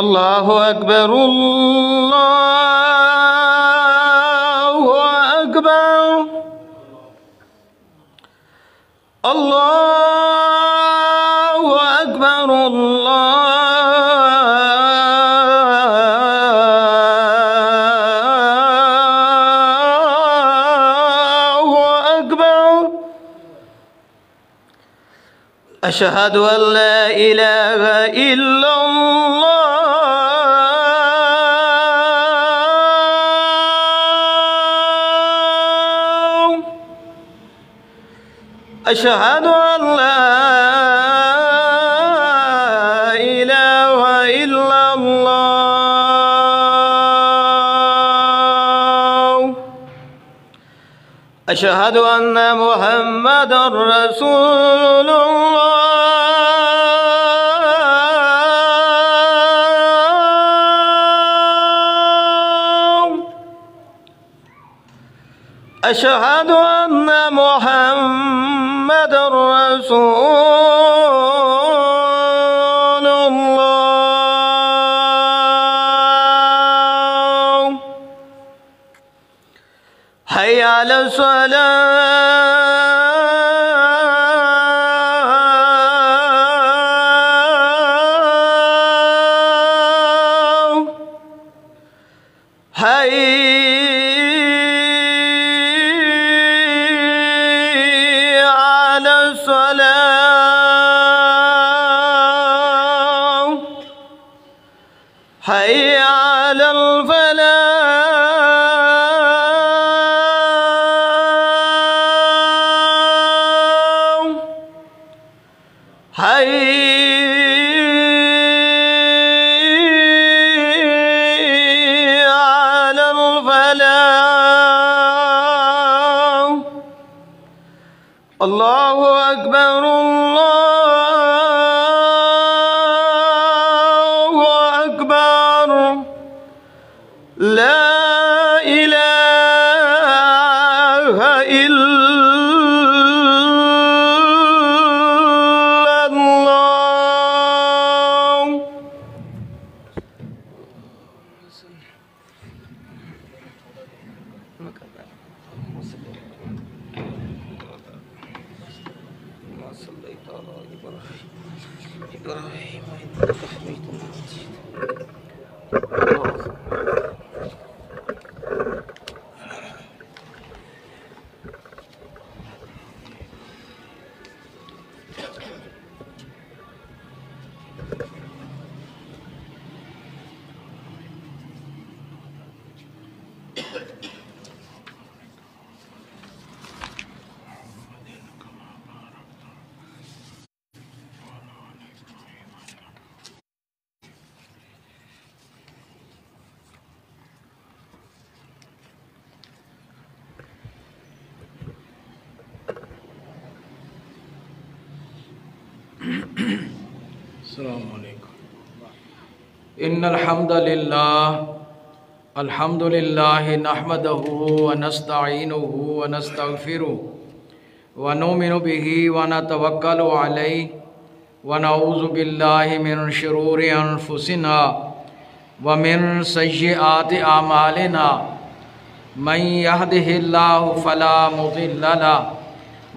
الله أكبر الله أكبر الله أكبر الله أكبر أشهد أن لا إله إلا الله أشهد أن لا إله إلا الله أشهد أن محمدًا رسول الله أشهد أن محمدًا رسول الله حي على الصلاة حي على الصلاة حي على الفلاح حي على الفلاح الله أكبر الله أكبر لا إله إلا الله صليت على إبراهيم إنك حميد مجيد السلام علیکم ان الحمد للہ نحمده ونستعینه ونستغفره ونؤمن به ونتوکل علیہ ونعوذ باللہ من شرور انفسنا ومن سیئات اعمالنا من يهده الله فلا مضل له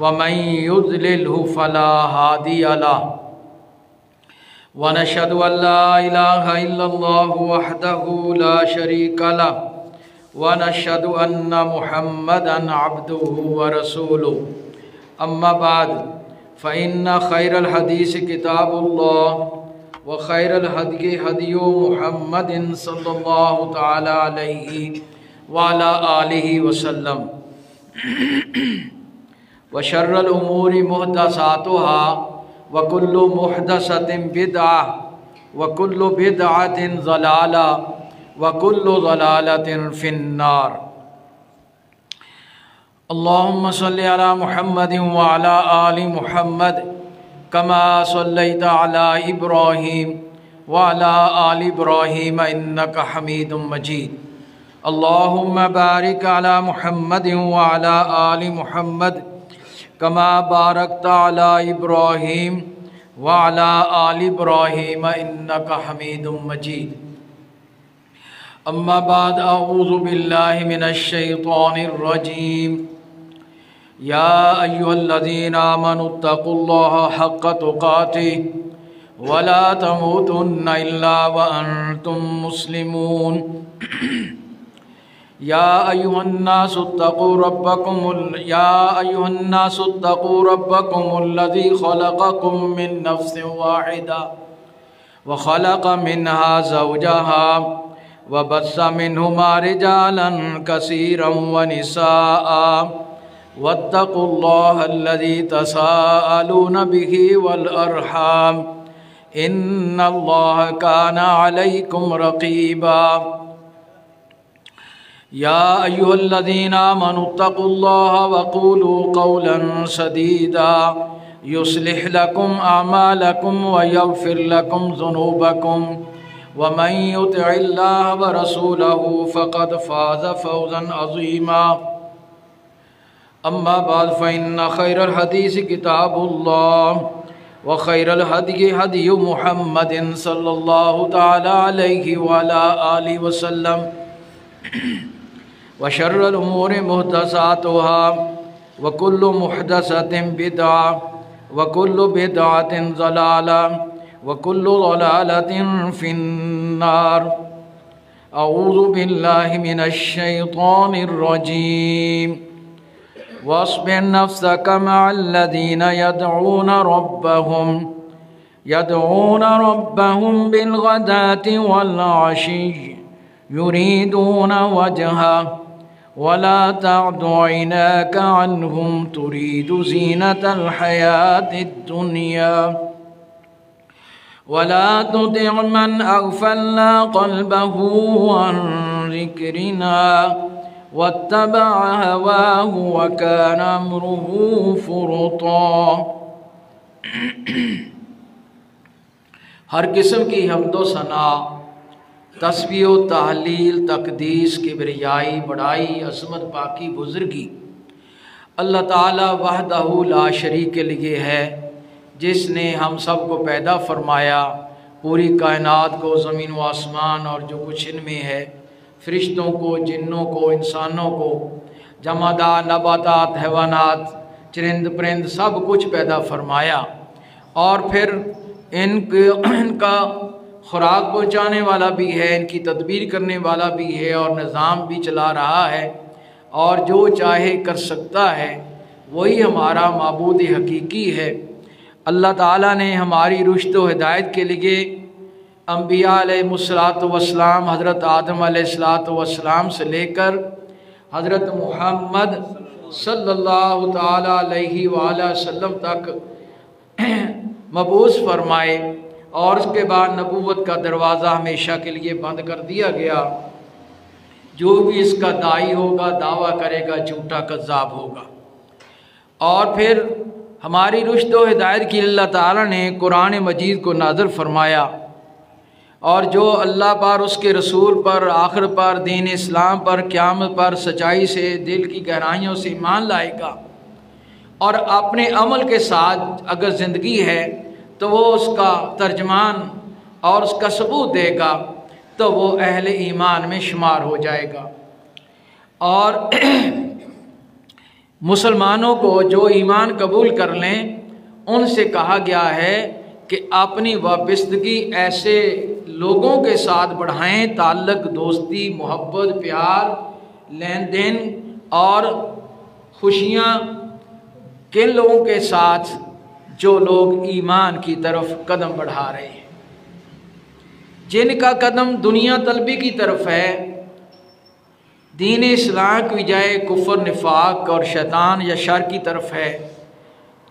ومن يضلله فلا هادي له ونشهد أن لا إله إلا الله وحده لا شريك له ونشهد أن محمدًا عبده ورسوله أما بعد فإن خير الحديث كتاب الله وخير الهدي هدي محمد صلى الله تعالى عليه وعلى آله وسلم وشر الأمور محدثاتها وكل محدثة بدعة وكل بدعة ضلالة وكل ضلالة في النار اللهم صل على محمد وعلى آل محمد كما صليت على إبراهيم وعلى آل إبراهيم إنك حميد مجيد اللهم بارك على محمد وعلى آل محمد كما باركت على إبراهيم وعلى آل إبراهيم إنك حميد مجيد أما بعد أعوذ بالله من الشيطان الرجيم يا أيها الذين آمنوا اتقوا الله حق تقاته ولا تموتن إلا وأنتم مسلمون يا أيها الناس اتقوا ربكم الذي خلقكم من نفس واحدة وخلق منها زوجها وبث منهما رجالا كثيرا ونساء واتقوا الله الذي تساءلون به والأرحام إن الله كان عليكم رقيبا يا أيها الذين آمنوا اتقوا الله وقولوا قولا سديدا يصلح لكم أعمالكم ويغفر لكم ذنوبكم ومن يطع الله ورسوله فقد فاز فوزا عظيما أما بعد فإن خير الحديث كتاب الله وخير الهدي هدي محمد صلى الله تعالى عليه وعلى آله وسلم وشر الأمور محدثاتها وكل محدثة بدعة وكل بدعة ضلالة وكل ضلالة في النار أعوذ بالله من الشيطان الرجيم واصبر نفسك مع الذين يدعون ربهم بالغداة والعشي يريدون وجهه ولا تعد عيناك عنهم تريد زينة الحياة الدنيا ولا تطع من أغفلنا قلبه عن ذكرنا واتبع هواه وكان أمره فرطا ہر قسم کی حمد و ثنا، تسبیح و تحلیل، تقدیس، کبریائی، بڑائی، عظمت، پاکی، بزرگی اللہ تعالی وحدہ لا شریک کے لیے ہے، جس نے ہم سب کو پیدا فرمایا، پوری کائنات کو، زمین و آسمان اور جو کچھ ان میں ہے، فرشتوں کو، جنوں کو، انسانوں کو، جمادات، نباتات، حیوانات، چرند پرند سب کچھ پیدا فرمایا، اور پھر ان کا خوراک پہنچانے والا بھی ہے، ان کی تدبیر کرنے والا بھی ہے، اور نظام بھی چلا رہا ہے، اور جو چاہے کر سکتا ہے، وہی ہمارا معبود حقیقی ہے۔ اللہ تعالیٰ نے ہماری رشد و ہدایت کے لیے انبیاء علیہ السلام، حضرت آدم علیہ السلام سے لے کر حضرت محمد صلی اللہ تعالیٰ علیہ وآلہ وسلم تک مبعوث فرمائے، اور اس کے بعد نبوت کا دروازہ ہمیشہ کے لیے بند کر دیا گیا۔ جو بھی اس کا داعی ہوگا، دعویٰ کرے گا، جھوٹا کذاب ہوگا۔ اور پھر ہماری رشد و ہدایت کی اللہ تعالیٰ نے قرآن مجید کو نازل فرمایا، اور جو اللہ پر، اس کے رسول پر، آخر پر، دین اسلام پر، قیامت پر سچائی سے، دل کی گہرائیوں سے ایمان لائے گا، اور اپنے عمل کے ساتھ اگر زندگی ہے تو وہ اس کا ترجمان اور اس کا ثبوت دے گا، تو وہ اہل ایمان میں شمار ہو جائے گا۔ اور مسلمانوں کو جو ایمان قبول کر لیں، ان سے کہا گیا ہے کہ اپنی وابستگی ایسے لوگوں کے ساتھ بڑھائیں، تعلق، دوستی، محبت، پیار، لین دین اور خوشیاں کن لوگوں کے ساتھ جو لوگ ایمان کی طرف قدم بڑھا رہے ہیں، جن کا قدم دنیا طلبی کی طرف ہے، دین اسلام کی بجائے کفر، نفاق اور شیطان یا شر کی طرف ہے،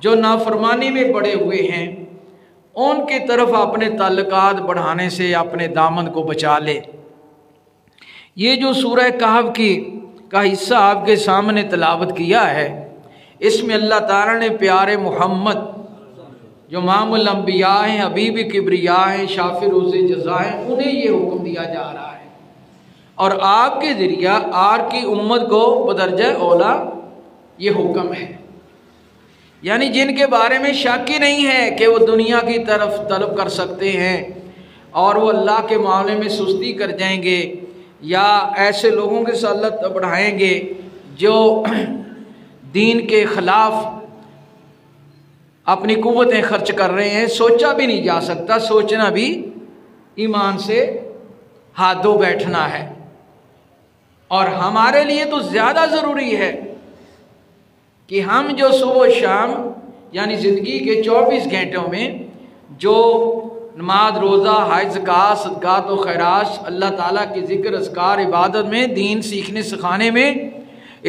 جو نافرمانی میں پڑے ہوئے ہیں، ان کی طرف اپنے تعلقات بڑھانے سے اپنے دامن کو بچا لے۔ یہ جو سورہ کہف کا حصہ آپ کے سامنے تلاوت کیا ہے، اس میں اللہ تعالیٰ نے پیارے محمد جو امام الانبیاء ہیں، حبیب کبریاء ہیں، شافی روز جزا ہیں، انہیں یہ حکم دیا جا رہا ہے، اور آپ کے ذریعہ آر کی امت کو بدرجہ اولا یہ حکم ہے۔ یعنی جن کے بارے میں شک ہی نہیں ہے کہ وہ دنیا کی طرف طلب کر سکتے ہیں اور وہ اللہ کے معاملے میں سستی کر جائیں گے، یا ایسے لوگوں کے ساتھ بڑھائیں گے جو دین کے خلاف اپنی قوتیں خرچ کر رہے ہیں۔ سوچا بھی نہیں جا سکتا، سوچنا بھی ایمان سے ہاتھ دھو بیٹھنا ہے۔ اور ہمارے لیے تو زیادہ ضروری ہے کہ ہم جو صبح و شام یعنی زندگی کے 24 گھنٹوں میں جو نماز، روزہ، حج، زکوٰۃ، صدقات و خیرات، اللہ تعالیٰ کی ذکر، اذکار، عبادت میں، دین سیکھنے سکھانے میں،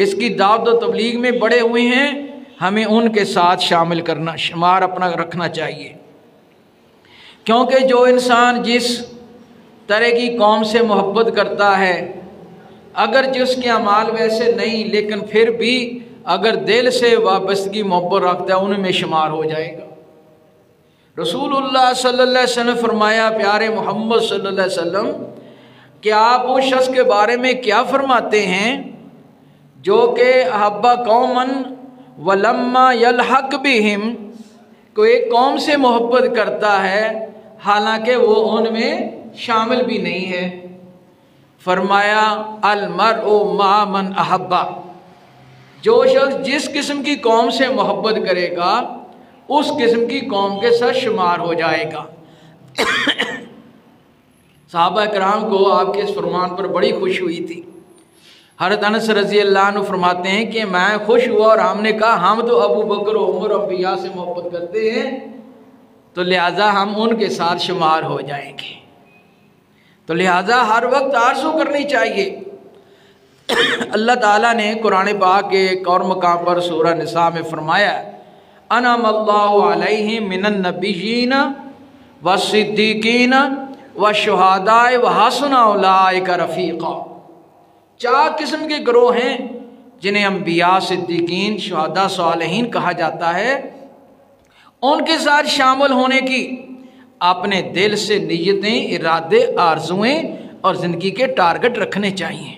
اس کی دعوت و تبلیغ میں بڑے ہوئے ہیں، ہمیں ان کے ساتھ شامل کرنا، شمار اپنا رکھنا چاہیے۔ کیونکہ جو انسان جس طرح کی قوم سے محبت کرتا ہے، اگر جس کے اعمال ویسے نہیں لیکن پھر بھی اگر دل سے وابستگی محبت رکھتا ہے، ان میں شمار ہو جائے گا۔ رسول اللہ صلی اللہ علیہ وسلم فرمایا، پیارے محمد صلی اللہ علیہ وسلم، کہ آپ اس شخص کے بارے میں کیا فرماتے ہیں جو کہ احب قومن ولما یلحق بہم، کوئی ایک قوم سے محبت کرتا ہے حالانکہ وہ ان میں شامل بھی نہیں ہے۔ فرمایا المرء مع من احبا، جو شخص جس قسم کی قوم سے محبت کرے گا اس قسم کی قوم کے ساتھ شمار ہو جائے گا۔ صحابہ کرام کو آپ کے اس فرمان پر بڑی خوش ہوئی تھی۔ حضرت انس رضی اللہ عنہ فرماتے ہیں کہ میں خوش ہوا اور ہم نے کہا ہم تو ابو بکر و عمر انبیاء سے محبت کرتے ہیں تو لہٰذا ہم ان کے ساتھ شمار ہو جائیں گے۔ تو لہٰذا ہر وقت آرزو کرنی چاہیے۔ اللہ تعالیٰ نے قرآن پاک کے ایک اور مقام پر سورہ نساء میں فرمایا، انعم اللہ علیہم من النبیین والصدیقین والشہداء وحسن اولئک رفیقا۔ 4 قسم کے گروہ ہیں جنہیں انبیاء، صدیقین، شہداء، صالحین کہا جاتا ہے۔ ان کے ساتھ شامل ہونے کی اپنے دل سے نیتیں، ارادے، آرزویں اور زندگی کے ٹارگٹ رکھنے چاہیے۔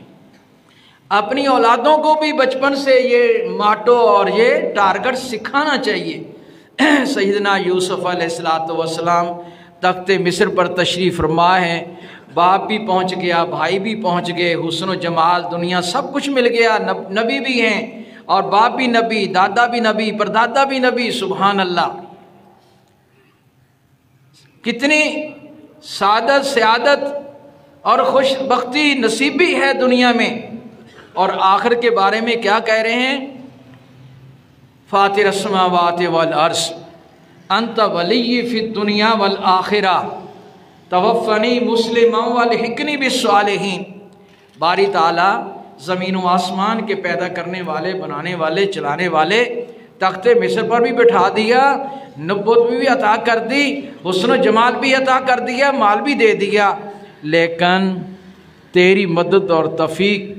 اپنی اولادوں کو بھی بچپن سے یہ ماٹو اور یہ ٹارگٹ سکھانا چاہیے۔ سیدنا یوسف علیہ السلام تخت مصر پر تشریف فرما ہے، باپ بھی پہنچ گیا، بھائی بھی پہنچ گئے، حسن و جمال، دنیا سب کچھ مل گیا، نبی بھی ہیں اور باپ بھی نبی، دادا بھی نبی، پردادا بھی نبی، سبحان اللہ۔ کتنی سعادت، سعادت اور خوش بختی نصیبی ہے دنیا میں، اور آخر کے بارے میں کیا کہہ رہے ہیں؟ فاطر السماوات والارض انت ولی فی الدنیا والآخرہ توفنی مسلما والحقنی بالصالحین۔ باری تعالیٰ زمین و آسمان کے پیدا کرنے والے، بنانے والے، چلانے والے، تخت مصر پر بھی بٹھا دیا، نبوت بھی عطا کر دی، حسن و جمال بھی عطا کر دیا، مال بھی دے دیا، لیکن تیری مدد اور توفیق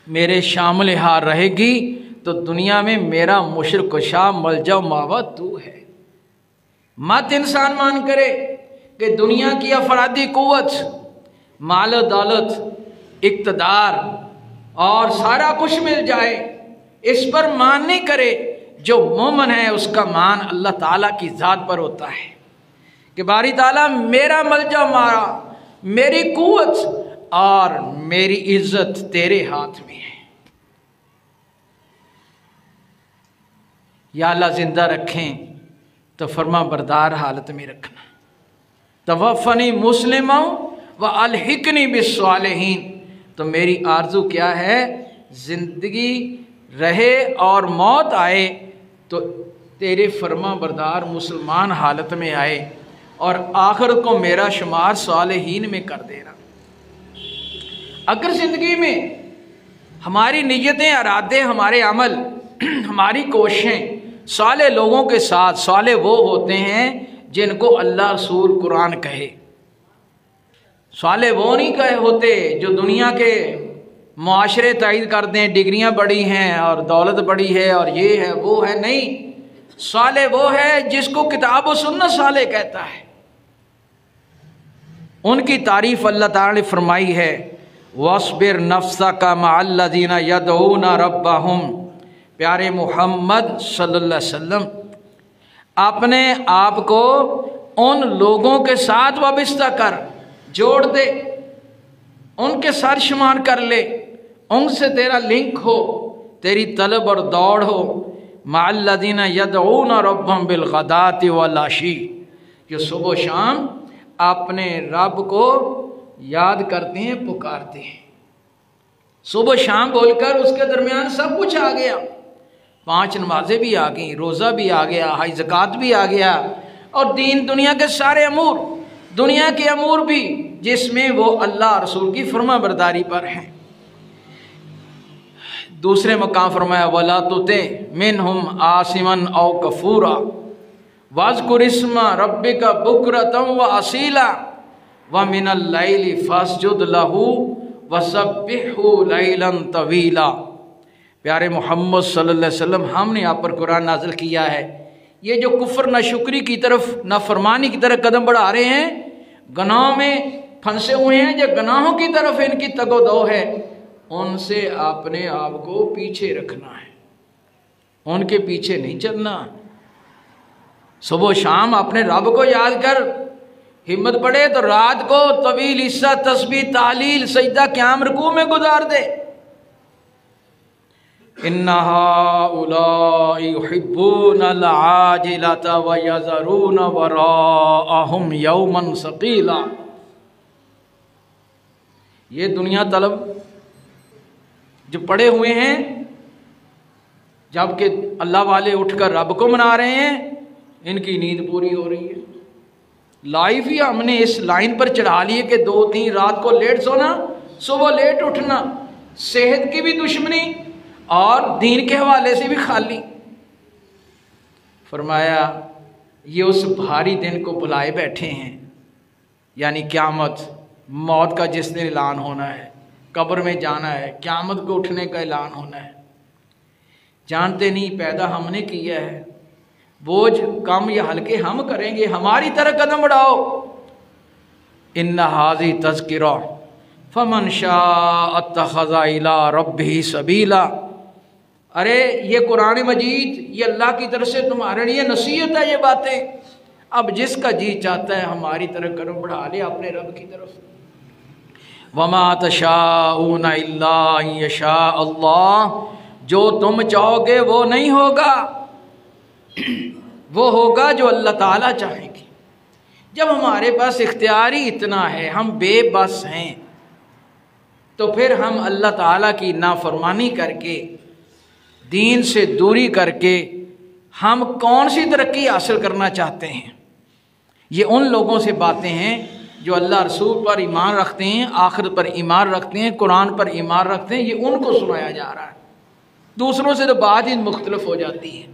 میرے شامل ہار رہے گی تو دنیا میں میرا مشرق کشا ملجا و ماوا تو ہے۔ مت انسان مان کرے کہ دنیا کی افرادی قوت، مال و دولت، اقتدار اور سارا کچھ مل جائے، اس پر مان نہیں کرے۔ جو مومن ہے اس کا مان اللہ تعالیٰ کی ذات پر ہوتا ہے کہ باری تعالیٰ میرا ملجا مارا، میری قوت اور میری عزت تیرے ہاتھ میں ہے۔ یا اللہ زندہ رکھیں تو فرما بردار حالت میں رکھنا۔ توفنی مسلما والحقنی بالصالحین، تو میری آرزو کیا ہے؟ زندگی رہے اور موت آئے تو تیرے فرما بردار مسلمان حالت میں آئے اور آخر کو میرا شمار صالحین میں کر دینا۔ اگر زندگی میں ہماری نیتیں، ارادے، ہمارے عمل، ہماری کوششیں صالح لوگوں کے ساتھ، صالح وہ ہوتے ہیں جن کو اللہ رسول قرآن کہے۔ صالح وہ نہیں کہے ہوتے جو دنیا کے معاشرے تائید کر دیں، ڈگریاں بڑی ہیں اور دولت بڑی ہے اور یہ ہے وہ ہے، نہیں۔ صالح وہ ہے جس کو کتاب و سنت صالح کہتا ہے۔ ان کی تعریف اللہ تعالی نے فرمائی ہے، وَاصْبِرْ نَفْسَكَ مَعَ الَّذِينَ يَدْعُونَ رَبَّهُمْ پیارے محمد صلی اللہ علیہ وسلم اپنے آپ کو ان لوگوں کے ساتھ وابستہ کر، جوڑ دے، ان کے ساتھ شمار کر لے، ان سے تیرا لنک ہو، تیری طلب اور دوڑ ہو۔ مع الذین یدعون ربهم بالغداۃ والعشی، جو صبح و شام اپنے رب کو یاد کرتے ہیں، پکارتے ہیں۔ صبح و شام بول کر اس کے درمیان سب کچھ آ گیا، 5 نمازیں بھی آ گئیں، روزہ بھی آ گیا، حج زکوٰۃ بھی آ گیا، اور دین دنیا کے سارے امور، دنیا کے امور بھی جس میں وہ اللہ رسول کی فرما برداری پر ہیں۔ دوسرے مقام فرمایا وَلَا تُطِعْ مِنْهُمْ عَاصِمًا أَوْ كَفُورًا وَاذْكُرِ اسْمَ رَبِّكَ بُكْرَةً وَأَصِيلًا وَمِنَ اللَّيْلِ فَاسْجُدْ لَهُ وَسَبِّحْهُ لَيْلًا طَوِيلًا۔ پیارے محمد صلی اللہ علیہ وسلم، ہم نے آپ پر قرآن نازل کیا ہے، یہ جو کفر ناشکری کی طرف، نافرمانی کی طرف قدم بڑھا رہے ہیں، گناہوں میں پھنسے ہوئے ہیں، جو گناہوں کی طرف ان کی تگ و دو ہے، ان سے اپنے آپ کو پیچھے رکھنا ہے، ان کے پیچھے نہیں چلنا۔ صبح و شام اپنے رب کو یاد کر، ہمت پڑے تو رات کو طویل حصہ تسبیح، تحلیل، سجدہ، قیام، رکوع میں گزار دے۔ ان هؤلاء يحبون العاجلة ويذرون وراءهم يوما ثقيلا۔ یہ دنیا طلب جو پڑے ہوئے ہیں، جبکہ اللہ والے اٹھ کر رب کو منا رہے ہیں، ان کی نیند پوری ہو رہی ہے۔ لائف ہی ہم نے اس لائن پر چڑھا لیے کہ 2-3 رات کو لیٹ سونا، صبح لیٹ اٹھنا، صحت کی بھی دشمنی اور دین کے حوالے سے بھی خالی۔ فرمایا یہ اس بھاری دن کو بلائے بیٹھے ہیں، یعنی قیامت، موت کا جس دن اعلان ہونا ہے، قبر میں جانا ہے، قیامت کو اٹھنے کا اعلان ہونا ہے۔ جانتے نہیں پیدا ہم نے کیا ہے، بوجھ کم یا ہلکے ہم کریں گے، ہماری طرح قدم بڑھاؤ۔ ان ھذہ تذکرہ فمن شاء اتخذ الی ربہ سبیلا۔ ارے یہ قرآن مجید، یہ اللہ کی طرف سے تمہارے لیے نصیحت ہے، یہ باتیں، اب جس کا جی چاہتا ہے ہماری طرف قدم بڑھا لے اپنے رب کی طرف۔ وما تشاءون الا ان یشاء اللہ، جو تم چاہو گے وہ نہیں ہوگا، وہ ہوگا جو اللہ تعالیٰ چاہیں گے۔ جب ہمارے پاس اختیار ہی اتنا ہے، ہم بے بس ہیں، تو پھر ہم اللہ تعالیٰ کی نافرمانی کر کے، دین سے دوری کر کے، ہم کون سی ترقی حاصل کرنا چاہتے ہیں؟ یہ ان لوگوں سے باتیں ہیں جو اللہ رسول پر ایمان رکھتے ہیں، آخرت پر ایمان رکھتے ہیں، قرآن پر ایمان رکھتے ہیں، یہ ان کو سنایا جا رہا ہے۔ دوسروں سے تو بات ہی مختلف ہو جاتی ہے۔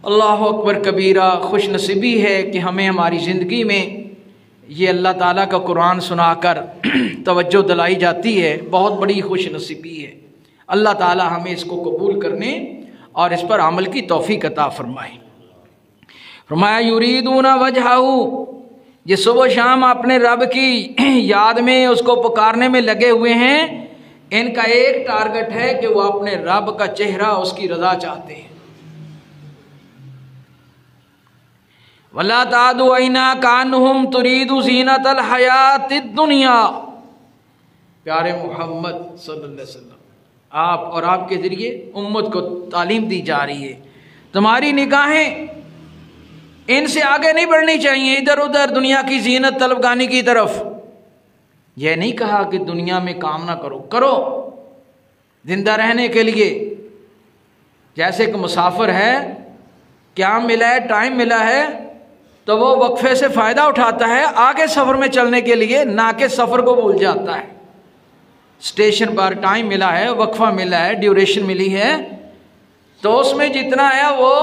اللہ اکبر کبیرہ، خوش نصیبی ہے کہ ہمیں ہماری زندگی میں یہ اللہ تعالیٰ کا قرآن سنا کر توجہ دلائی جاتی ہے، بہت بڑی خوش نصیبی ہے۔ اللہ تعالیٰ ہمیں اس کو قبول کرنے اور اس پر عمل کی توفیق عطا فرمائے۔ فرمایا یریدون وجہہ، یہ صبح و شام اپنے رب کی یاد میں، اس کو پکارنے میں لگے ہوئے ہیں، ان کا ایک ٹارگٹ ہے کہ وہ اپنے رب کا چہرہ، اس کی رضا چاہتے ہیں۔ وَلَا تَعْدُ عَيْنَاكَ عَنْهُمْ تُرِيدُ زِينَةَ الْحَيَاةِ الدُّنْيَا۔ پیارے محمد صلی اللہ علیہ وسلم، آپ اور آپ کے ذریعے امت کو تعلیم دی جا رہی ہے، تمہاری نگاہیں ان سے آگے نہیں بڑھنی چاہیے ادھر ادھر دنیا کی زینت طلبگانی کی طرف۔ یہ نہیں کہا کہ دنیا میں کام نہ کرو، کرو زندہ رہنے کے لیے۔ جیسے کہ مسافر ہے، کیا ملا ہے، ٹائم ملا ہے، تو وہ وقفے سے فائدہ اٹھاتا ہے آگے سفر میں چلنے کے لیے، نہ کہ سفر کو بھول جاتا ہے۔ اسٹیشن پر ٹائم ملا ہے، وقفہ ملا ہے، ڈیوریشن ملی ہے، تو اس میں جتنا ہے وہ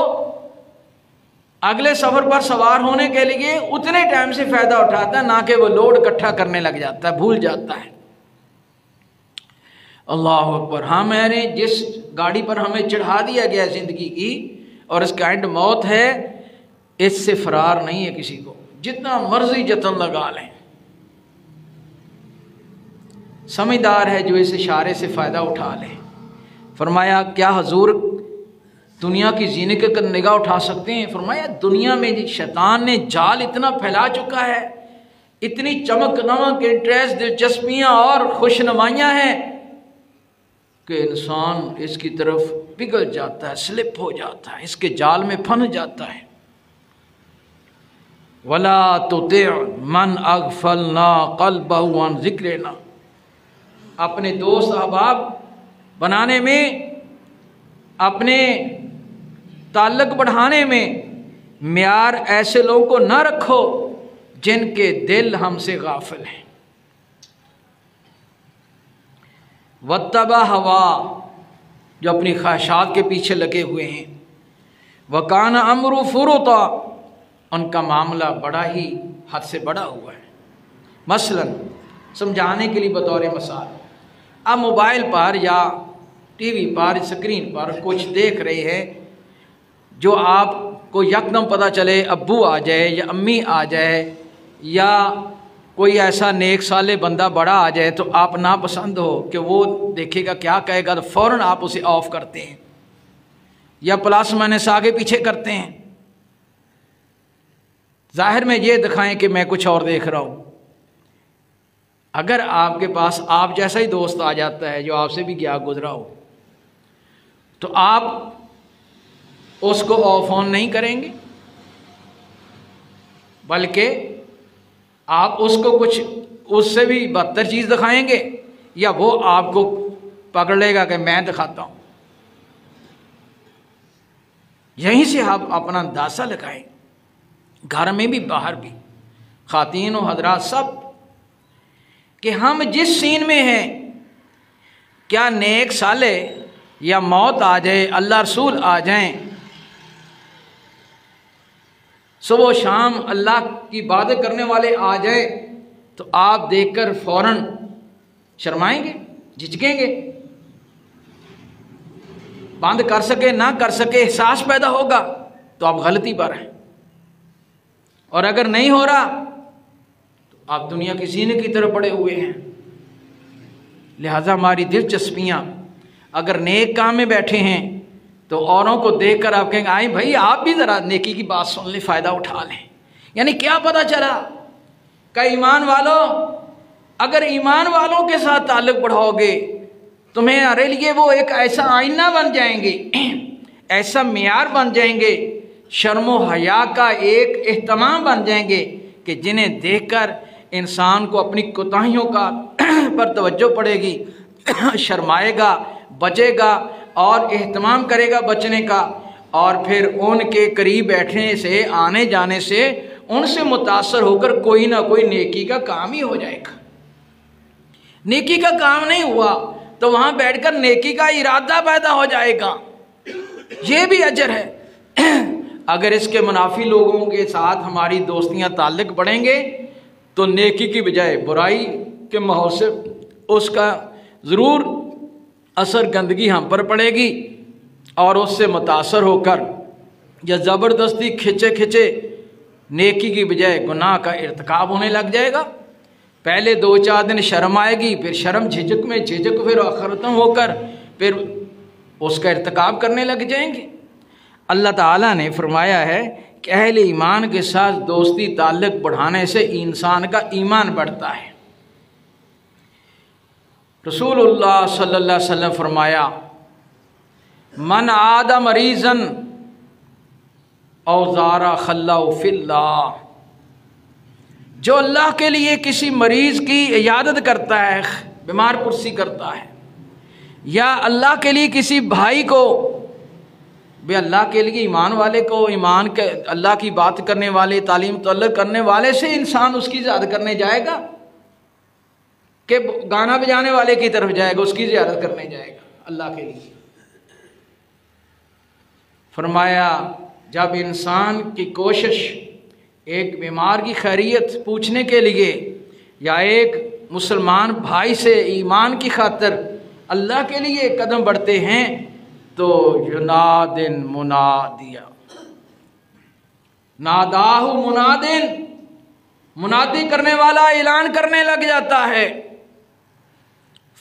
اگلے سفر پر سوار ہونے کے لیے اتنے ٹائم سے فائدہ اٹھاتا ہے، نہ کہ وہ لوڈ اکٹھا کرنے لگ جاتا ہے، بھول جاتا ہے۔ اللہ اکبر۔ ہمیں جس گاڑی پر ہمیں چڑھا دیا گیا زندگی کی، اور اس کا اینڈ موت ہے، اس سے فرار نہیں ہے کسی کو، جتنا مرضی جتن لگا لیں۔ سمجھدار ہے جو اس اشارے سے فائدہ اٹھا لے۔ فرمایا کیا حضور دنیا کی زینت کی نگاہ اٹھا سکتے ہیں؟ فرمایا دنیا میں شیطان نے جال اتنا پھیلا چکا ہے، اتنی چمک دمک انٹریسٹ، دلچسپیاں اور خوش نمائیاں ہیں کہ انسان اس کی طرف پگھل جاتا ہے، سلپ ہو جاتا ہے، اس کے جال میں پھنس جاتا ہے۔ وَلَا تُطِعْ مَنْ أَغْفَلْنَا قَلْبَهُ عَنْ ذِكْرِنَا، اپنے دوست احباب بنانے میں، اپنے تعلق بڑھانے میں معیار ایسے لوگوں کو نہ رکھو جن کے دل ہم سے غافل ہیں۔ وَاتَّبَعَ هَوَا، جو اپنی خواہشات کے پیچھے لگے ہوئے ہیں۔ وَكَانَ أَمْرُ فُرُطًا، ان کا معاملہ بڑا ہی حد سے بڑا ہوا ہے۔ مثلا سمجھانے کے لیے بطور مثال، آپ موبائل پر یا ٹی وی پر اسکرین پر کچھ دیکھ رہے ہیں جو آپ کو یکدم پتہ چلے ابو آ جائے یا امی آ جائے یا کوئی ایسا نیک صالح بندہ بڑا آ جائے تو آپ ناپسند ہو کہ وہ دیکھے گا کیا کہے گا، تو فوراً آپ اسے آف کرتے ہیں یا پلس مائنس آگے پیچھے کرتے ہیں، ظاہر میں یہ دکھائیں کہ میں کچھ اور دیکھ رہا ہوں۔ اگر آپ کے پاس آپ جیسا ہی دوست آ جاتا ہے جو آپ سے بھی گیا گزرا ہو تو آپ اس کو آف آن نہیں کریں گے، بلکہ آپ اس کو کچھ اس سے بھی بدتر چیز دکھائیں گے یا وہ آپ کو پکڑ لے گا کہ میں دکھاتا ہوں۔ یہیں سے آپ اپنا اندازہ لگائیں، گھر میں بھی باہر بھی، خواتین و حضرات سب، کہ ہم جس سین میں ہیں، کیا نیک صالح یا موت آ جائے، اللہ رسول آ جائیں، صبح و شام اللہ کی باتیں کرنے والے آ جائیں تو آپ دیکھ کر فوراً شرمائیں گے، جھجکیں گے، بند کر سکے نہ کر سکے احساس پیدا ہوگا تو آپ غلطی پر ہیں، اور اگر نہیں ہو رہا تو آپ دنیا کی زینت کی طرف پڑے ہوئے ہیں۔ لہذا ہماری دلچسپیاں اگر نیک کام میں بیٹھے ہیں تو اوروں کو دیکھ کر آپ کہیں گے آئیں بھائی آپ بھی ذرا نیکی کی بات سن لیں، فائدہ اٹھا لیں۔ یعنی کیا پتہ چلا کہ ایمان والوں، اگر ایمان والوں کے ساتھ تعلق بڑھاؤ گے تمہارے لیے وہ ایک ایسا آئینہ بن جائیں گے، ایسا معیار بن جائیں گے، شرم و حیا کا ایک اہتمام بن جائیں گے کہ جنہیں دیکھ کر انسان کو اپنی کوتاہیوں کا پر توجہ پڑے گی، شرمائے گا، بچے گا اور اہتمام کرے گا بچنے کا، اور پھر ان کے قریب بیٹھنے سے، آنے جانے سے، ان سے متاثر ہو کر کوئی نہ کوئی نیکی کا کام ہی ہو جائے گا۔ نیکی کا کام نہیں ہوا تو وہاں بیٹھ کر نیکی کا ارادہ پیدا ہو جائے گا، یہ بھی اجر ہے۔ اگر اس کے منافی لوگوں کے ساتھ ہماری دوستیاں تعلق بڑھیں گے تو نیکی کی بجائے برائی کے ماحول سے اس کا ضرور اثر گندگی ہم پر پڑے گی، اور اس سے متاثر ہو کر یا زبردستی کھچے کھچے نیکی کی بجائے گناہ کا ارتکاب ہونے لگ جائے گا۔ پہلے 2-4 دن شرم آئے گی، پھر شرم جھجک میں جھجک پھر ختم ہو کر پھر اس کا ارتکاب کرنے لگ جائیں گے۔ اللہ تعالیٰ نے فرمایا ہے کہ اہل ایمان کے ساتھ دوستی تعلق بڑھانے سے انسان کا ایمان بڑھتا ہے۔ رسول اللہ صلی اللہ علیہ وسلم فرمایا من عاد مریضا او زار خلہ فی اللہ، جو اللہ کے لیے کسی مریض کی عیادت کرتا ہے، بیمار پرسی کرتا ہے، یا اللہ کے لیے کسی بھائی کو، بے اللہ کے لیے ایمان والے کو، ایمان کے اللہ کی بات کرنے والے، تعلیم تعلق کرنے والے سے انسان اس کی زیارت کرنے جائے گا کہ گانا بجانے والے کی طرف جائے گا، اس کی زیارت کرنے جائے گا اللہ کے لیے؟ فرمایا جب انسان کی کوشش ایک بیمار کی خیریت پوچھنے کے لیے یا ایک مسلمان بھائی سے ایمان کی خاطر اللہ کے لیے قدم بڑھتے ہیں تو ینادن منادیا، ناداہ منادن، منادی کرنے والا اعلان کرنے لگ جاتا ہے،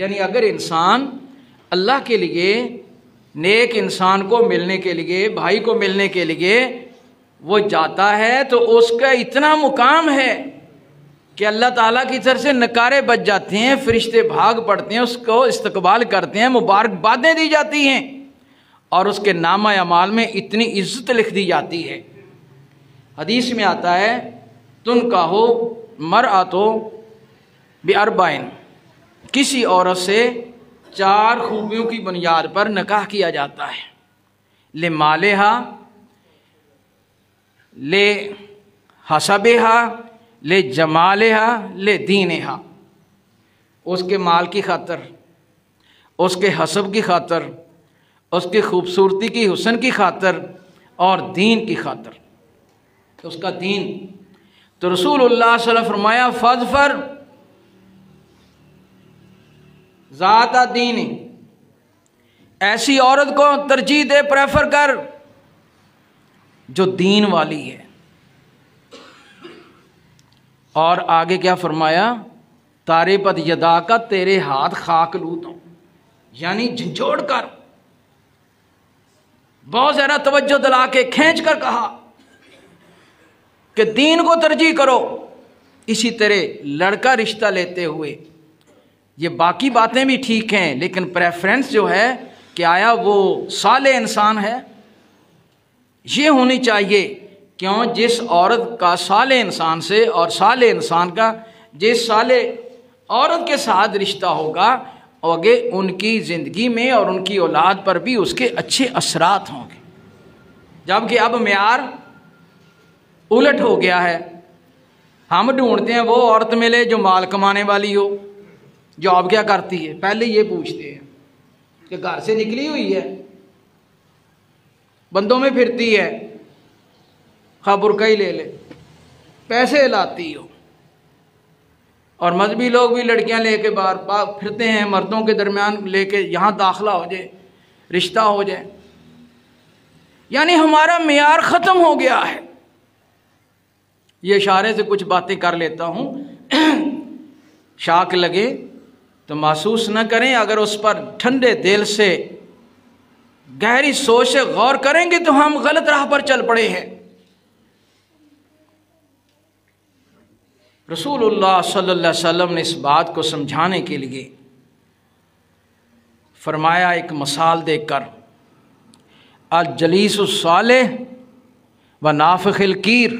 یعنی اگر انسان اللہ کے لیے، نیک انسان کو ملنے کے لیے، بھائی کو ملنے کے لیے وہ جاتا ہے تو اس کا اتنا مقام ہے کہ اللہ تعالیٰ کی طرف سے نکارے بج جاتے ہیں، فرشتے بھاگ پڑتے ہیں، اس کو استقبال کرتے ہیں، مبارکبادیں دی جاتی ہیں، اور اس کے نامہ اعمال میں اتنی عزت لکھ دی جاتی ہے۔ حدیث میں آتا ہے تنکحو مرأۃ باربعین، کسی عورت سے 4 خوبیوں کی بنیاد پر نکاح کیا جاتا ہے، لمالہا، لحسبہا، لجمالہا، لدینہا، اس کے مال کی خاطر، اس کے حسب کی خاطر، اس کی خوبصورتی کی، حسن کی خاطر، اور دین کی خاطر، اس کا دین۔ تو رسول اللہ صلی اللہ علیہ وسلم فرمایا فاظفر ذات دین، ایسی عورت کو ترجیح دے، پریفر کر جو دین والی ہے۔ اور آگے کیا فرمایا؟ تاربت یدا کا، تیرے ہاتھ خاک لوٹ ہوں، یعنی جھنجھوڑ کر، بہت زیادہ توجہ دلا کے کھینچ کر کہا کہ دین کو ترجیح کرو۔ اسی طرح لڑکا رشتہ لیتے ہوئے یہ باقی باتیں بھی ٹھیک ہیں، لیکن پریفرنس جو ہے کہ آیا وہ صالح انسان ہے، یہ ہونی چاہیے۔ کیوں؟ جس عورت کا صالح انسان سے، اور صالح انسان کا جس صالح عورت کے ساتھ رشتہ ہوگا، آگے ان کی زندگی میں اور ان کی اولاد پر بھی اس کے اچھے اثرات ہوں گے۔ جبکہ اب معیار الٹ ہو گیا ہے، ہم ڈھونڈتے ہیں وہ عورت ملے جو مال کمانے والی ہو۔ جاب کیا کرتی ہے؟ پہلے یہ پوچھتے ہیں کہ گھر سے نکلی ہوئی ہے، بندوں میں پھرتی ہے، برقع ہی لے لے، پیسے لاتی ہو۔ اور مذہبی لوگ بھی لڑکیاں لے کے باہر پھرتے ہیں، مردوں کے درمیان لے کے، یہاں داخلہ ہو جائے، رشتہ ہو جائے۔ یعنی ہمارا معیار ختم ہو گیا ہے۔ یہ اشارے سے کچھ باتیں کر لیتا ہوں، شاک لگے تو محسوس نہ کریں، اگر اس پر ٹھنڈے دل سے گہری سوچ سے غور کریں گے تو ہم غلط راہ پر چل پڑے ہیں۔ رسول اللہ صلی اللہ علیہ وسلم نے اس بات کو سمجھانے کے لیے فرمایا ایک مثال دے کر، الجلیس الصالح و نافخ الکیر،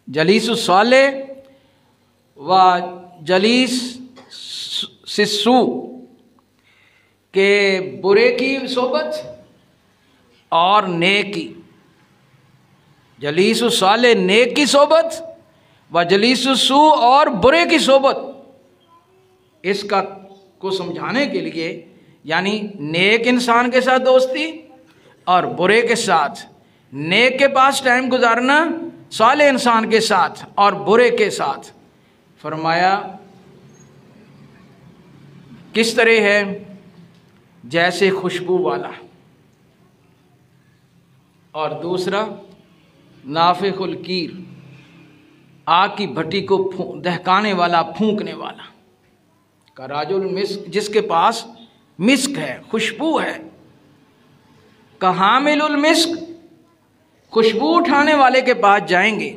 جلیس الصالح و جلیس سسو، کہ برے کی صحبت اور نیک کی، جلیس الصالح نیک کی صحبت و جلیس السو اور برے کی صحبت۔ اس کا کو سمجھانے کے لیے یعنی نیک انسان کے ساتھ دوستی اور برے کے ساتھ، نیک کے پاس ٹائم گزارنا، صالح انسان کے ساتھ اور برے کے ساتھ، فرمایا کس طرح ہے؟ جیسے خوشبو والا، اور دوسرا نافخ الکیر، آگ کی بھٹی کو دہکانے والا، پھونکنے والا، کا راجل مسک، جس کے پاس مسک ہے، خوشبو ہے، کا حامل المسک، خوشبو اٹھانے والے کے پاس جائیں گے،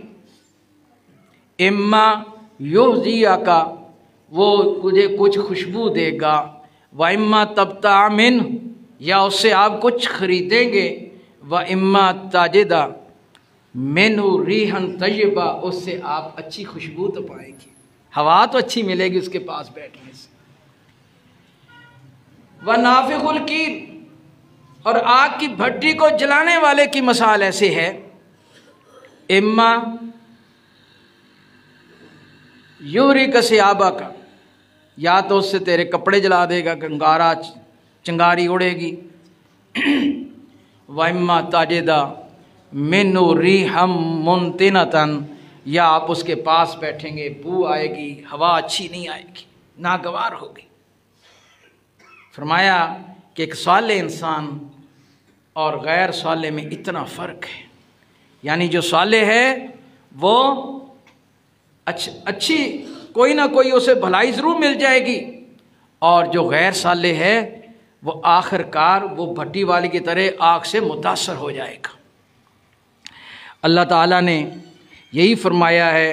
اما یحذیہ کا، وہ تجھے کچھ خوشبو دے گا، و اما تبتاع منہ، یا اس سے آپ کچھ خریدیں گے، و اما تاجدہ منہ ریحًا طیبہ، اس سے آپ اچھی خوشبو تو پائیں گے، ہوا تو اچھی ملے گی اس کے پاس بیٹھنے سے۔ و نافخ الکیر، اور آگ کی بھٹی کو جلانے والے کی مثال ایسے ہے، اما یوریک ثیابک کا، یا تو اس سے تیرے کپڑے جلا دے گا، گنگارا چنگاری اڑے گی، و اما تاجدہ من ریحًا منتنۃ، یا آپ اس کے پاس بیٹھیں گے، بو آئے گی، ہوا اچھی نہیں آئے گی، ناگوار ہوگی۔ فرمایا کہ ایک صالح انسان اور غیر صالح میں اتنا فرق ہے، یعنی جو صالح ہے وہ اچھی کوئی نہ کوئی اسے بھلائی ضرور مل جائے گی، اور جو غیر صالح ہے وہ آخر کار وہ بھٹی والی کی طرح آگ سے متاثر ہو جائے گا۔ اللہ تعالیٰ نے یہی فرمایا ہے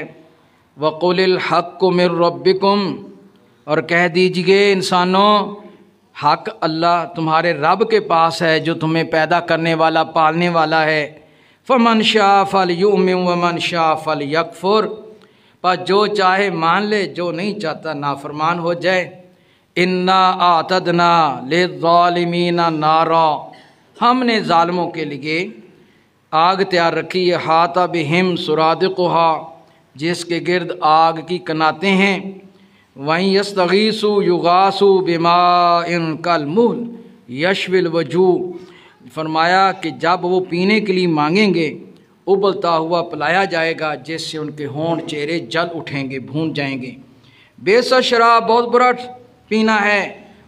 وَقُلِ الْحَقُّ مِن رَبِّكُمْ، اور کہہ دیجئے انسانوں حق اللہ تمہارے رب کے پاس ہے جو تمہیں پیدا کرنے والا پالنے والا ہے۔ فَمَنْ شَاءَ فَلْيُؤْمِنْ وَمَنْ شَاءَ فَلْيَكْفُرْ، پر جو چاہے مان لے، جو نہیں چاہتا نافرمان ہو جائے۔ إِنَّا أَعْتَدْنَا لِلظَّالِمِينَ نَارًا، ہم نے ظالموں کے لیے آگ تیار رکھی ہے، احاطہ بہم سرادقها، جس کے گرد آگ کی کناتیں ہیں۔ وَإِن يَسْتَغِيثُوا يُغَاثُوا بِمَاءٍ كَالْمُهْلِ يَشْوِي الْوُجُوهَ، فرمایا کہ جب وہ پینے کے لیے مانگیں گے ابلتا ہوا پلایا جائے گا جس سے ان کے ہونٹ چہرے جل اٹھیں گے، بھون جائیں گے۔ بے سا شراب بہت برا پینا ہے،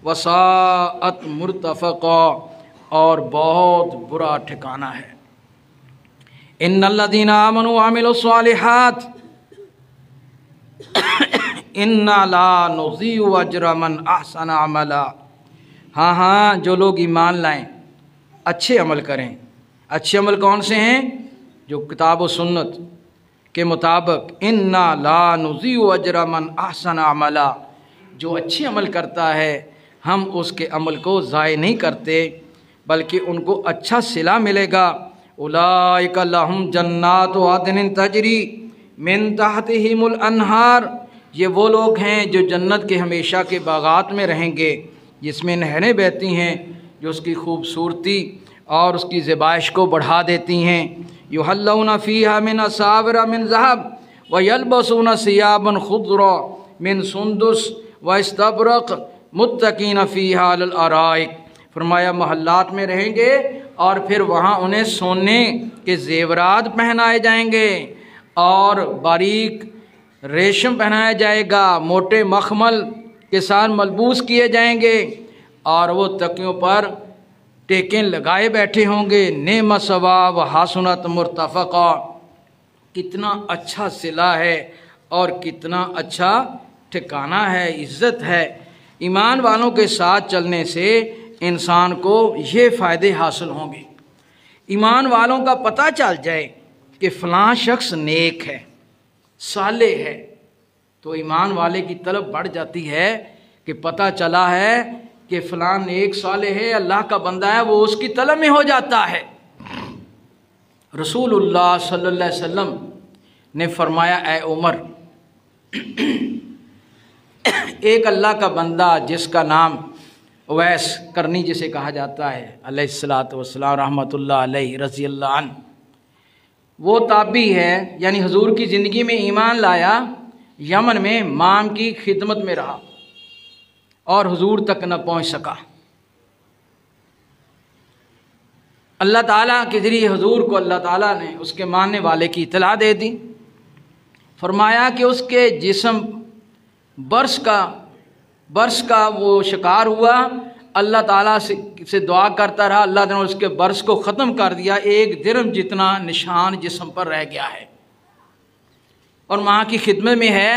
وساءت مرتفقا، اور بہت برا ٹھکانہ ہے۔ ان الذین آمنوا وعملوا الصالحات انا لا نضیع اجر من احسن عملا، ہاں جو لوگ ایمان لائیں، اچھے عمل کریں۔ اچھے عمل کون سے ہیں؟ جو کتاب و سنت کے مطابق انا لا نضیع اجر من احسن عملا، جو اچھے عمل کرتا ہے ہم اس کے عمل کو ضائع نہیں کرتے بلکہ ان کو اچھا صلہ ملے گا۔ اولئک لہم جنات عدن تجری من تحتہم الانہار، یہ وہ لوگ ہیں جو جنت کے ہمیشہ کے باغات میں رہیں گے جس میں نہریں بہتی ہیں، جو اس کی خوبصورتی اور اس کی زیبائش کو بڑھا دیتی ہیں۔ یحلون فیہا من اساور من ذہب ویلبسون ثیابا خضرا من سندس واستبرق متکین فیہا علی الارائک، فرمایا محلات میں رہیں گے اور پھر وہاں انہیں سونے کے زیورات پہنائے جائیں گے اور باریک ریشم پہنایا جائے گا، موٹے مخمل کے ساتھ ملبوس کیے جائیں گے اور وہ تکیوں پر ٹیکیں لگائے بیٹھے ہوں گے۔ نعم ثواب و حسنت مرتفقہ، کتنا اچھا صلہ ہے اور کتنا اچھا ٹھکانہ ہے، عزت ہے۔ ایمان والوں کے ساتھ چلنے سے انسان کو یہ فائدے حاصل ہوں گے۔ ایمان والوں کا پتہ چل جائے کہ فلاں شخص نیک ہے، صالح ہے، تو ایمان والے کی طلب بڑھ جاتی ہے کہ پتہ چلا ہے کہ فلاں نیک صالح ہے، اللہ کا بندہ ہے، وہ اس کی طلب میں ہو جاتا ہے۔ رسول اللہ صلی اللہ علیہ وسلم نے فرمایا اے عمر، ایک اللہ کا بندہ جس کا نام اویس کرنی جسے کہا جاتا ہے علیہ الصلاۃ والسلام رحمۃ اللہ علیہ رضی اللہ عنہ، وہ تابعی ہے، یعنی حضور کی زندگی میں ایمان لایا، یمن میں مام کی خدمت میں رہا اور حضور تک نہ پہنچ سکا۔ اللہ تعالیٰ کے ذریعے حضور کو اللہ تعالیٰ نے اس کے ماننے والے کی اطلاع دے دی، فرمایا کہ اس کے جسم برس کا وہ شکار ہوا، اللہ تعالیٰ سے دعا کرتا رہا، اللہ نے اس کے برس کو ختم کر دیا، ایک درہم جتنا نشان جسم پر رہ گیا ہے اور ماں کی خدمت میں ہے۔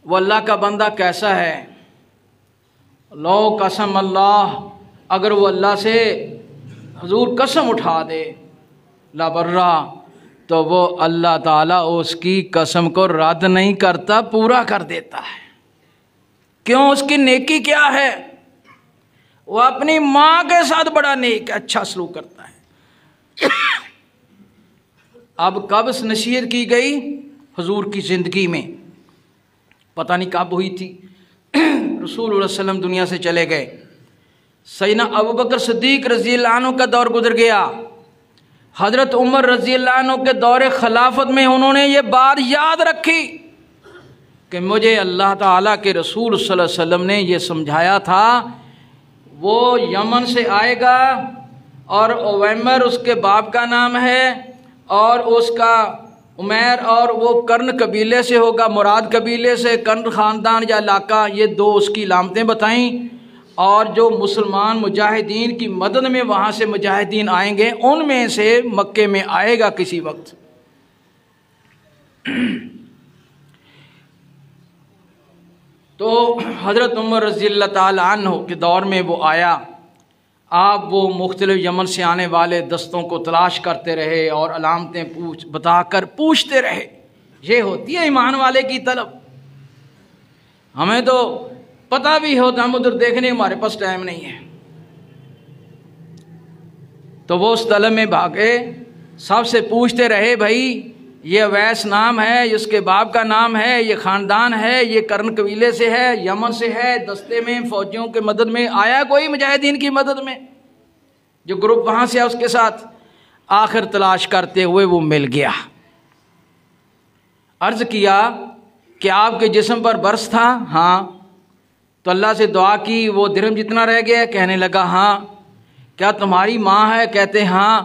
وہ اللہ کا بندہ کیسا ہے؟ لو قسم اللہ، اگر وہ اللہ سے حضور قسم اٹھا دے لابرہ، تو وہ اللہ تعالیٰ اس کی قسم کو رد نہیں کرتا، پورا کر دیتا ہے۔ کیوں؟ اس کی نیکی کیا ہے؟ وہ اپنی ماں کے ساتھ بڑا نیک، اچھا سلوک کرتا ہے۔ اب کب نصیحت کی گئی؟ حضور کی زندگی میں، پتہ نہیں کب ہوئی تھی۔ رسول اللہ صلی اللہ علیہ وسلم دنیا سے چلے گئے، سیدنا ابوبکر صدیق رضی اللہ عنہ کا دور گزر گیا، حضرت عمر رضی اللہ عنہ کے دور خلافت میں انہوں نے یہ بات یاد رکھی کہ مجھے اللہ تعالیٰ کے رسول صلی اللہ علیہ وسلم نے یہ سمجھایا تھا، وہ یمن سے آئے گا اور اویمر اس کے باپ کا نام ہے اور اس کا عمیر، اور وہ کرن قبیلے سے ہوگا، مراد قبیلے سے، کرن خاندان یا علاقہ، یہ دو اس کی علامتیں بتائیں، اور جو مسلمان مجاہدین کی مدد میں وہاں سے مجاہدین آئیں گے ان میں سے مکے میں آئے گا کسی وقت۔ تو حضرت عمر رضی اللہ تعالیٰ عنہ کے دور میں وہ آیا، آپ وہ مختلف یمن سے آنے والے دستوں کو تلاش کرتے رہے اور علامتیں بتا کر پوچھتے رہے۔ یہ ہوتی ہے ایمان والے کی طلب۔ ہمیں تو پتہ بھی ہوتا، ہم ادھر دیکھنے ہمارے پاس ٹائم نہیں ہے، تو وہ اس طلب میں بھاگے، سب سے پوچھتے رہے، بھائی یہ اویس نام ہے، اس کے باپ کا نام ہے، یہ خاندان ہے، یہ کرن قبیلے سے ہے، یمن سے ہے، دستے میں فوجیوں کے مدد میں آیا کوئی مجاہدین کی مدد میں؟ جو گروپ وہاں سے ہے اس کے ساتھ آخر تلاش کرتے ہوئے وہ مل گیا۔ عرض کیا کہ آپ کے جسم پر برس تھا؟ ہاں۔ تو اللہ سے دعا کی، وہ درہم جتنا رہ گیا؟ کہنے لگا ہاں۔ کیا تمہاری ماں ہے؟ کہتے ہاں۔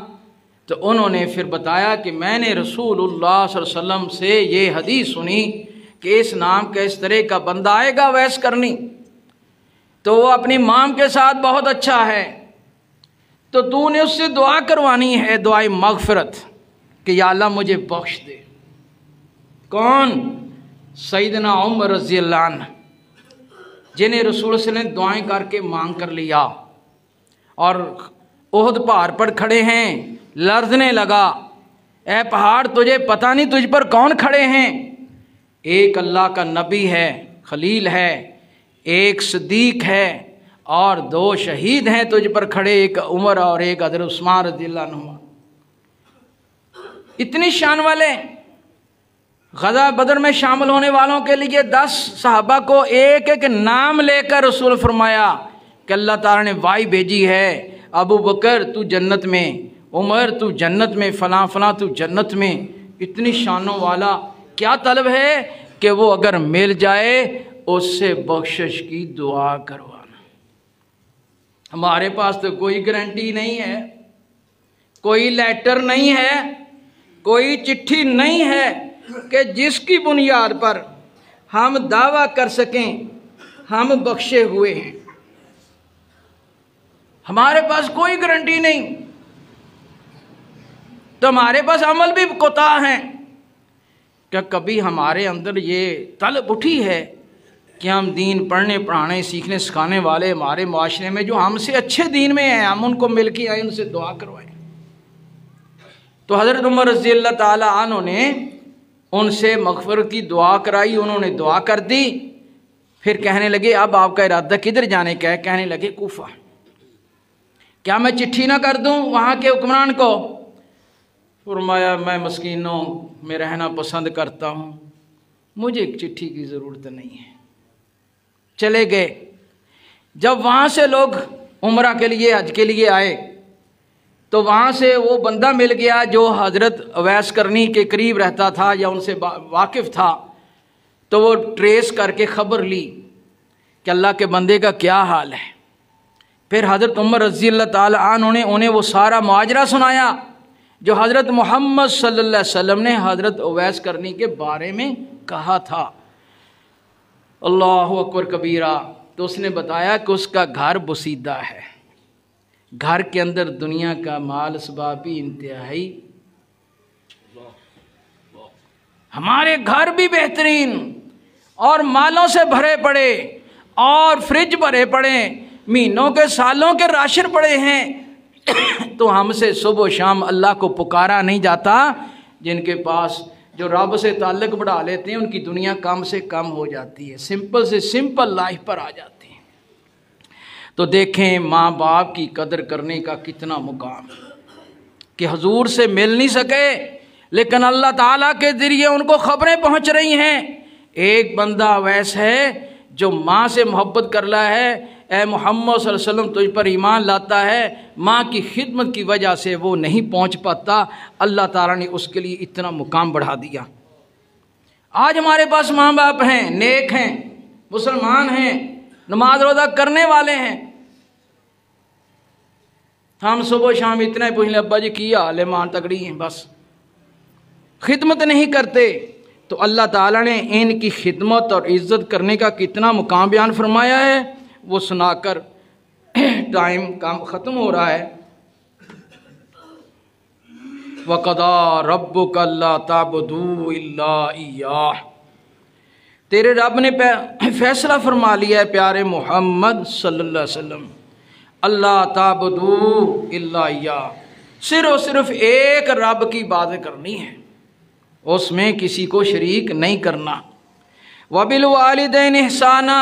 تو انہوں نے پھر بتایا کہ میں نے رسول اللہ صلی اللہ علیہ وسلم سے یہ حدیث سنی کہ اس نام کا اس طرح کا بندہ آئے گا ویس کرنی، تو وہ اپنی ماں کے ساتھ بہت اچھا ہے، تو تو نے اس سے دعا کروانی ہے، دعائے مغفرت، کہ یا اللہ مجھے بخش دے۔ کون؟ سیدنا عمر رضی اللہ عنہ، جنہیں رسول صلی اللہ علیہ وسلم نے دعائیں کر کے مانگ کر لیا، اور احد پہاڑ پر کھڑے ہیں، لرزنے لگا، اے پہاڑ تجھے پتہ نہیں تجھ پر کون کھڑے ہیں؟ ایک اللہ کا نبی ہے، خلیل ہے، ایک صدیق ہے، اور 2 شہید ہیں تجھ پر کھڑے، ایک عمر اور ایک حضرت عثمان رضی اللہ عنہ۔ اتنی شان والے۔ غزوہ بدر میں شامل ہونے والوں کے لیے 10 صحابہ کو ایک ایک نام لے کر رسول فرمایا کہ اللہ تعالیٰ نے وائی بھیجی ہے، ابو بکر تو جنت میں، عمر تو جنت میں، فلاں فلاں تو جنت میں۔ اتنی شانوں والا، کیا طلب ہے کہ وہ اگر مل جائے اس سے بخشش کی دعا کروانا۔ ہمارے پاس تو کوئی گارنٹی نہیں ہے، کوئی لیٹر نہیں ہے، کوئی چٹھی نہیں ہے کہ جس کی بنیاد پر ہم دعویٰ کر سکیں ہم بخشے ہوئے ہیں۔ ہمارے پاس کوئی گارنٹی نہیں، تو ہمارے پاس عمل بھی کوتاہ ہیں۔ کیا کبھی ہمارے اندر یہ طلب اٹھی ہے کہ ہم دین پڑھنے پڑھانے سیکھنے سکھانے والے ہمارے معاشرے میں جو ہم سے اچھے دین میں ہیں، ہم ان کو مل کے آئیں، ان سے دعا کروائیں؟ تو حضرت عمر رضی اللہ تعالیٰ عنہ نے ان سے مغفرت کی دعا کرائی، انہوں نے دعا کر دی۔ پھر کہنے لگے اب آپ کا ارادہ کدھر جانے کا ہے؟ کہنے لگے کوفہ۔ کیا میں چٹھی نہ کر دوں وہاں کے حکمران کو؟ فرمایا میں مسکینوں میں رہنا پسند کرتا ہوں، مجھے ایک چٹھی کی ضرورت نہیں ہے۔ چلے گئے۔ جب وہاں سے لوگ عمرہ کے لیے حج کے لیے آئے تو وہاں سے وہ بندہ مل گیا جو حضرت اویس کرنی کے قریب رہتا تھا یا ان سے واقف تھا، تو وہ ٹریس کر کے خبر لی کہ اللہ کے بندے کا کیا حال ہے۔ پھر حضرت عمر رضی اللہ تعالی عنہ نے انہیں وہ سارا معاجرہ سنایا جو حضرت محمد صلی اللہ علیہ وسلم نے حضرت اویس کرنی کے بارے میں کہا تھا۔ اللہ اکبر کبیرہ۔ تو اس نے بتایا کہ اس کا گھر بسیدہ ہے، گھر کے اندر دنیا کا مال اسباب بھی انتہائی، ہمارے گھر بھی بہترین اور مالوں سے بھرے پڑے اور فریج بھرے پڑے، مہینوں کے سالوں کے راشن پڑے ہیں، تو ہم سے صبح و شام اللہ کو پکارا نہیں جاتا۔ جن کے پاس جو رب سے تعلق بڑھا لیتے ہیں ان کی دنیا کم سے کم ہو جاتی ہے، سمپل سے سمپل لائف پر آ جاتی ہے۔ تو دیکھیں ماں باپ کی قدر کرنے کا کتنا مقام کہ حضور سے مل نہیں سکے لیکن اللہ تعالیٰ کے ذریعے ان کو خبریں پہنچ رہی ہیں۔ ایک بندہ ویس ہے جو ماں سے محبت کر رہا ہے، اے محمد صلی اللہ علیہ وسلم تجھ پر ایمان لاتا ہے، ماں کی خدمت کی وجہ سے وہ نہیں پہنچ پاتا، اللہ تعالیٰ نے اس کے لیے اتنا مقام بڑھا دیا۔ آج ہمارے پاس ماں باپ ہیں، نیک ہیں، مسلمان ہیں، نماز روزہ کرنے والے ہیں، ہم صبح شام اتنا ہی پوچھ لیں ابا جی کی حال ہے، ماں تگڑی ہیں، بس خدمت نہیں کرتے۔ تو اللہ تعالیٰ نے ان کی خدمت اور عزت کرنے کا کتنا مقام بیان فرمایا ہے، وہ سنا کر ٹائم کام ختم ہو رہا ہے۔ وَقَضَىٰ رَبُّكَ أَلَّا تَعْبُدُوا إِلَّا إِيَّاهُ تیرے رب نے فیصلہ فرما لیا ہے پیارے محمد صلی اللہ علیہ وسلم، اللہ تعبدو الا ایاہ، صرف ایک رب کی عبادت کرنی ہے، اس میں کسی کو شریک نہیں کرنا۔ وبالوالدین احسانا،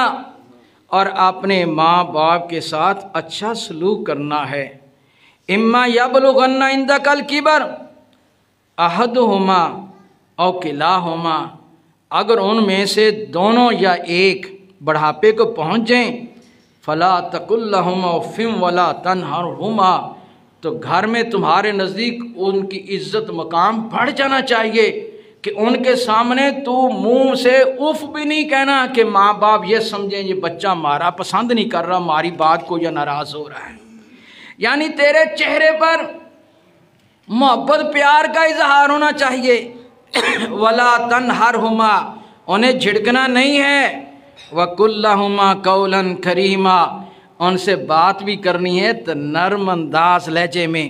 اور اپنے ماں باپ کے ساتھ اچھا سلوک کرنا ہے۔ اما یبلغن عندک الکبر احدہما او کلاہما، اگر ان میں سے دونوں یا ایک بڑھاپے کو پہنچ جائیں، فلا تقل لہما اف ولا تنہرہما، تو گھر میں تمہارے نزدیک ان کی عزت مقام بڑھ جانا چاہیے کہ ان کے سامنے تو منہ سے اف بھی نہیں کہنا کہ ماں باپ یہ سمجھیں یہ بچہ ہمارا پسند نہیں کر رہا، ہماری بات کو یا ناراض ہو رہا ہے۔ یعنی تیرے چہرے پر محبت پیار کا اظہار ہونا چاہیے۔ ولا تنہرہما، انہیں جھڑکنا نہیں ہے۔ وقل لہما قولا کریما، ان سے بات بھی کرنی ہے تو نرم انداز لہجے میں۔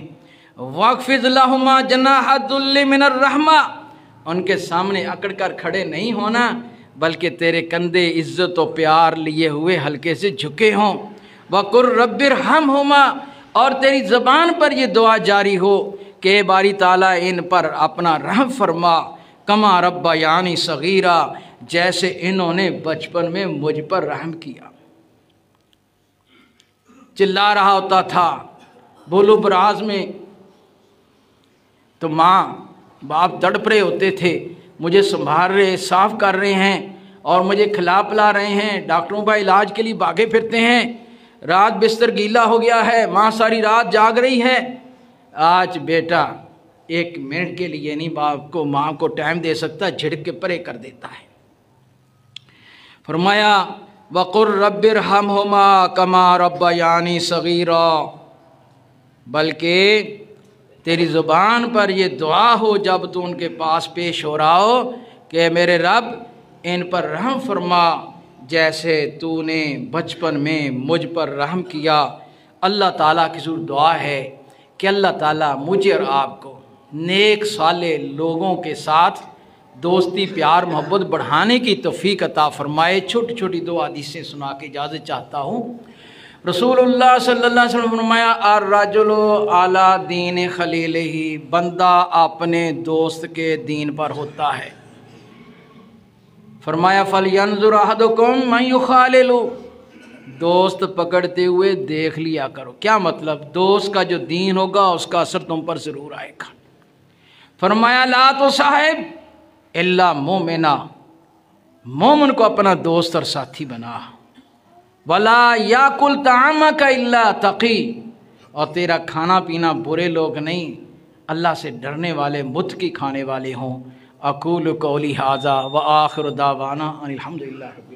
واخفض لہما جناح الذل من الرحمہ، ان کے سامنے اکڑ کر کھڑے نہیں ہونا بلکہ تیرے کندھے عزت و پیار لیے ہوئے ہلکے سے جھکے ہوں۔ وقل رب ارحمہما، اور تیری زبان پر یہ دعا جاری ہو کہ باری تعالیٰ ان پر اپنا رحم فرما، کما ربیانی صغیرا، جیسے انہوں نے بچپن میں مجھ پر رحم کیا۔ چلا رہا ہوتا تھا بولو براز میں تو ماں باپ تڑپ رہے ہوتے تھے، مجھے سنبھال رہے، صاف کر رہے ہیں اور مجھے کھلا پلا رہے ہیں، ڈاکٹروں کا علاج کے لیے بھاگے پھرتے ہیں، رات بستر گیلا ہو گیا ہے، ماں ساری رات جاگ رہی ہے۔ آج بیٹا ایک منٹ کے لیے نہیں باپ کو ماں کو ٹائم دے سکتا، جھڑک کے پرے کر دیتا ہے۔ فرمایا وقر رب ارحمہما کما ربیانی صغیرا، بلکہ تیری زبان پر یہ دعا ہو جب تو ان کے پاس پیش ہو رہا ہو کہ میرے رب ان پر رحم فرما جیسے تو نے بچپن میں مجھ پر رحم کیا۔ اللہ تعالیٰ کی ضرور دعا ہے کہ اللہ تعالیٰ مجھے اور آپ کو نیک صالح لوگوں کے ساتھ دوستی پیار محبت بڑھانے کی توفیق عطا فرمائے۔ چھوٹی چھوٹی دو حدیثیں سنا کے اجازت چاہتا ہوں۔ رسول اللہ صلی اللہ علیہ وسلم فرمایا الرجل علی دین خلیلہ، بندہ اپنے دوست کے دین پر ہوتا ہے۔ فرمایا فلینظر احدکم من یخالل، دوست پکڑتے ہوئے دیکھ لیا کرو۔ کیا مطلب؟ دوست کا جو دین ہوگا اس کا اثر تم پر ضرور آئے گا۔ فرمایا لا تصاحب الا مومنا، مومن کو اپنا دوست اور ساتھی بنا۔ ولا یاکل طعامک الا تقی، اور تیرا کھانا پینا برے لوگ نہیں، اللہ سے ڈرنے والے متقی کھانے والے ہوں۔ اقول قولی ھذا وآخر دعوانا ان الحمد للہ رب